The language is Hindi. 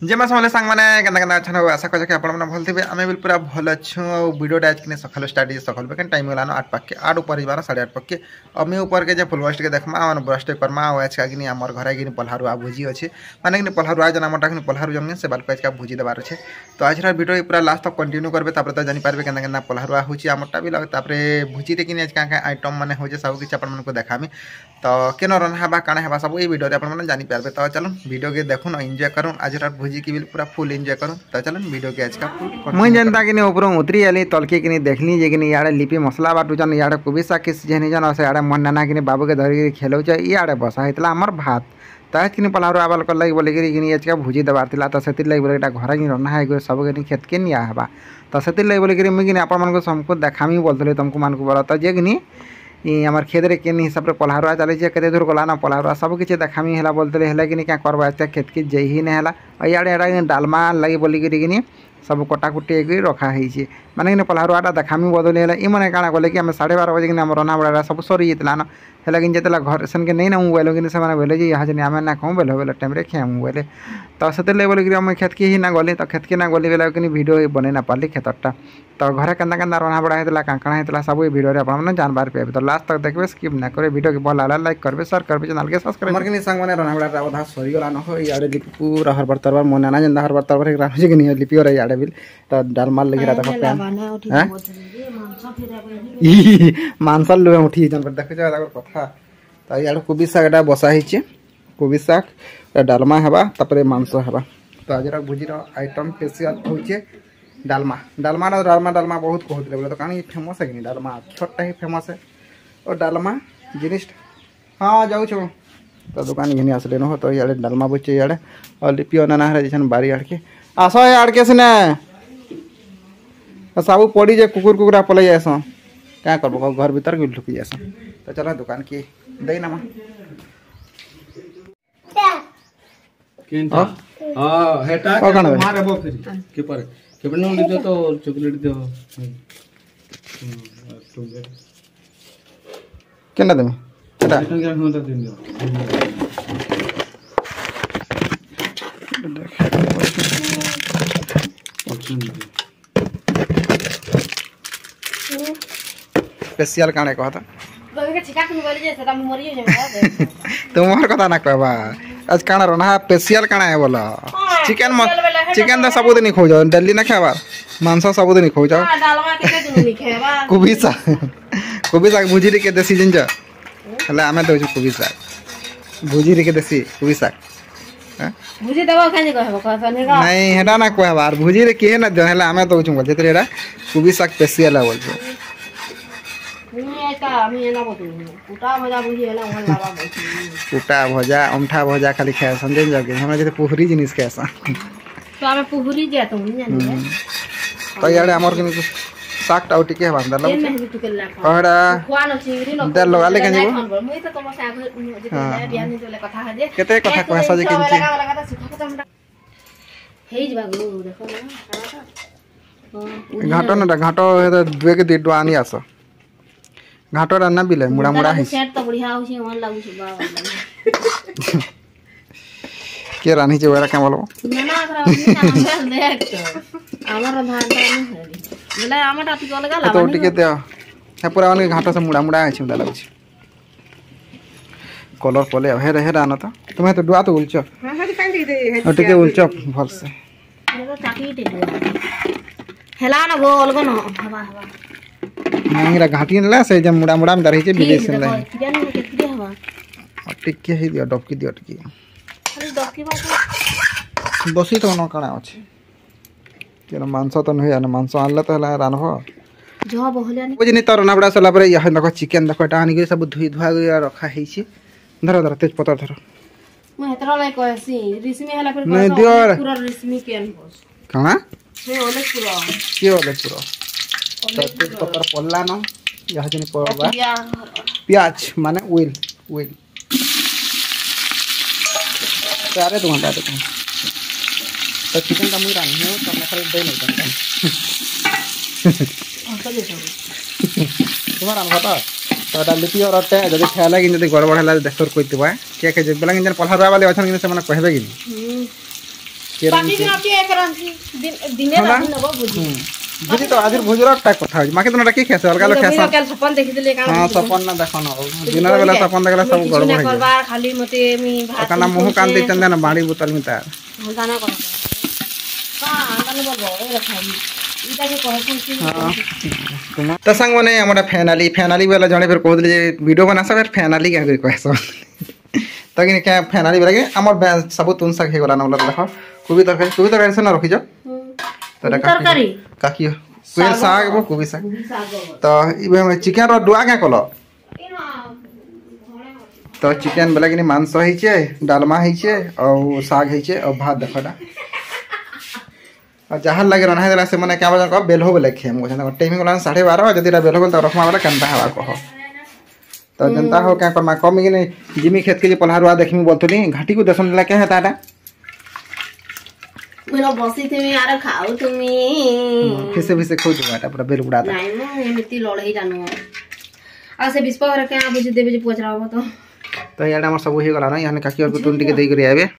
जेमा समले सांग माने केना केना अच्छा आशा कर आपण माने भल थिबे आमे बिल पूरा भल अच्छु वीडियोटा आज किने सकाल स्टार्ट जे सकाल बेकन टाइम गलानो 8 पक्के 8 ऊपर जबार 8:30 पक्के अमे ऊपर के जे फुल वास्ट के देखमा और ब्रस्ट करमा आज का किने हमर घरे किने पल्हारु आ भुजी अछि माने किने पल्हारु आ जना मोटा किने पल्हारु जमने से बाल आज का भुजी देबार अछि तो आज रा वीडियो पूरा लास्ट तक कंटिन्यू करबे तापर त जानि पारबे केना केना पल्हारु आ होछि हमरटा भी लग तापर भुजी रे किने आज का आइटम माने हो जे सब किछ आपण मन को देखामी तो केन रन हबा काणे हबा सब ए वीडियो रे आपण मन जानि पारबे तो चलो वीडियो के देखुन एंजॉय करूँ आज रा भुजी की बिल पूरा फुल एंजॉय करूँ तो चलो वीडियो के आज का मुई जनता कि ऊपर उतरी आली तलके कि देखली जे कि इे लिपि मसला बाटुचन इे कुबिसा के सीजन जन से इे मन नाना कि बाबू के धरिक खेलौचे इे बसा होता आमर भात तक कि पल्हारु आबाल कर लगे बोलिकी आज का भुजी देवार था तो से लगे बोले घर कि रना है सब खेत के निहबा तो से लगे बोलिकी मुझे आपको सबको देखामी बोलते तुमको मानक बोला तो जे कि आम खेत रे केन हिसाब से पल्हारुआ चली केते दूर गलाना पल्हारुआ सब किसी देखामी है बोलते है कि क्या करवा आज खेत की जे ही नहीं है इे डालमा लगे बोलिकी सब कटाकुटी रखा है माने कि पल्हारुआटा देखामी बदली है इमने काଣା कले कि आम 12:30 बजे कि रना बड़ा सब सरी जाता न है कि जिते घर सेनके नहीं ना बोल कि बोले जी यहाँ जन आम ना कहूँ बोले बोले टाइम खेमु बोले तो से बोलिक मुझे खेत की ही ना गली तो खेत की ना गली बोले कि वीडियो बन ना पाली खेतटा तो घरे के रना बड़ा होता काଣା होता सब वीडियो आप जानबार पे तो लास्ट तक देखिए स्किप ना करे वीडियो के भल लगे लाइक करेंगे शेयर करेंगे चैनल के सब्सक्राइब मार्किन सांग मैंने रना बड़ा अधा सरीगला न हो इे लिपि पूरा हर बार तरबार मन ना जेन हर बार तरबार राखुचे कि लिपि और इे बिल तो डालमाल लगी रहा मांसल लुए उठी जन देखो कथा तो इे कोबी शाग बसा कोबी शाग डालमा हेबा तापर मांस हेबा तो आज भुजीर आइटम स्पेशल होचे डालमा डालमा डालमा डालमा बहुत कहते बोले तो कहीं फेमस है कि डालमा छटा ही फेमस है और डालमा जिनिस हाँ जाऊँ तो दुकान घिनी आसले न तो इे डालमा बुचे इे और लिपि नाना जैसे बारी आड़के आस आड़के सिने सब पड़ी जे कुकुर कुकुरा पलि जास क्या करब घर भीतर भी ढुकी जास तो चलो दुकान की दे ना तो चॉकलेट दो केना देमे एटा स्पेशल काणे कहता तुम्हार कथा ना कहबा आज काना रना स्पेशल काना है बोला चिकन चिकन तो सबुदिन खो जाओ डेली ना खावा मांस सबुदिन खो जाओ कोबी शाग भुजी रे के देसी जिंज हला आमे दो कोबी शाग भुजी रे के देसी कोबी शाग भुजी दबा खाने कहबो कहसने रा नहीं हेडा ना कहबा और भुजी रे के ना हला आमे दो छु बोल जेतरे रा कोबी शाग स्पेशल है बोल कुटा भजा अमठा भजा खाली खाए समझे जाके हमरा जते पुहरी जिनिस खाए तो आमे पुहरी जे तो नहीं तो यार हमर के साग टाउटी के बांधा लो ओड़ा दल लगा ले कनी मुई तो तुम साग जे बियानी तोले कथा ह जे केते कथा कहसा जे किनचे हेइ जबा गो देखो ना घाटो ना घाटो दुए के दे आनी आस घाटो रान्ना बिले मुड़ा मुड़ा है सेट तो बढ़िया होसी मन लागु छ बाबा के रानी जे वेरा के बोलो ना ना करा देख तो हमर धान ता नहीं है बोले हमर टाटी को लगा तो टिके दे है पूरा मन घाटो से मुड़ा मुड़ा है छ लागु छ कलर पले हे रे राना तो तुम्हें तो दुआ तो उलचो हां हां कांडी दे टिके उलचो भल से तो चाटी टे हेला ना गोल गनो हवा हवा मेरा घाटी नला से जब मुड़ा मुड़ा में दरही छे विदेश से ले जानी केतरी हवा टिके ही दियो डबकी दियो टिके खाली डबकी बाकी बसी तो न काना अछि केन मांस तो नहीं आना मांस आनला तो हला रानहो जो बहलियानी बुझनी तो रना बड़ा सला पर यह देखो चिकन देखो टानी के सब धुई धुआ गया रखा है छी धरो धरो तेज पत्ता धरो मैं हेतरा लाई कहसी रिस्मी हला पर नहीं दियो पूरा रिस्मी केन बस काना से ओले पूरा के ओले पूरा तेज पत्ता पल्ला न यह जनी पड़बा प्याज माने ऑयल ऑयल सारे तो घंटा देखो तो चिकन का मुरा नहीं हो तो मैं खाली दे नहीं तुम्हारा पता तो लिपि और अटे जब खेला कि गड़बड़ है देखर कोई क्या कहे बेला कि पल्हारुआ वाले अच्छा से कहबे कि के पार्टी में आपके एक रांची दिने रात नबो बुझी बुझी तो आज भोजरा टाइप कथा हो माके तोना की खेसे अलगा लोग खेसा कल सपन देखि दिले का हां सपन ना देखो ना दिनर बेला सपन देखला सब गड़बड़ है करबा खाली मते मी भात कना मुंह कान दे चंदन बाड़ी बोतल में तार जाना कर का आंदन बोल ए रखाई इटा के कहसन की तो संग मने हमरा फैनाली वाला जणे फिर कहत जे वीडियो बना सब फैनाली क्या कहसो तकिन क्या फैनाली वाला के हमर सब तुन सक हे गला ना देखो कुबी तरकारी से ना रखी जा तरकारी काकी कुल साग वो कुबी साग तो इबे चिकन रो डुआ क्या कलो तो चिकन वाला कि मांस हिचे डालमा हिचे और साग हिचे और भात देखोटा और जहां लगे रना है से माने क्या बजा को बेल हो बोले खेम को टाइमिंग वाला 12:30 जदी रा बेल हो तो रखमा वाला कंता हवा को तो जनता हो क्या करमा कम कि नहीं जिमी खेत के पलहारुआ देखमी बोलतनी घाटी को दसन ला क्या है ताटा मेरो बसी थे यार खाओ तुम्ही फिसे खो जुआटा पूरा बेल उड़ा नहीं म एमिति लड़ई जानो आ से बिस्पा रे क्या बुझ देबे जे पोचरा हो तो यार हमर सब हो गला ना यानी काकी और तुन टिके देई करी आबे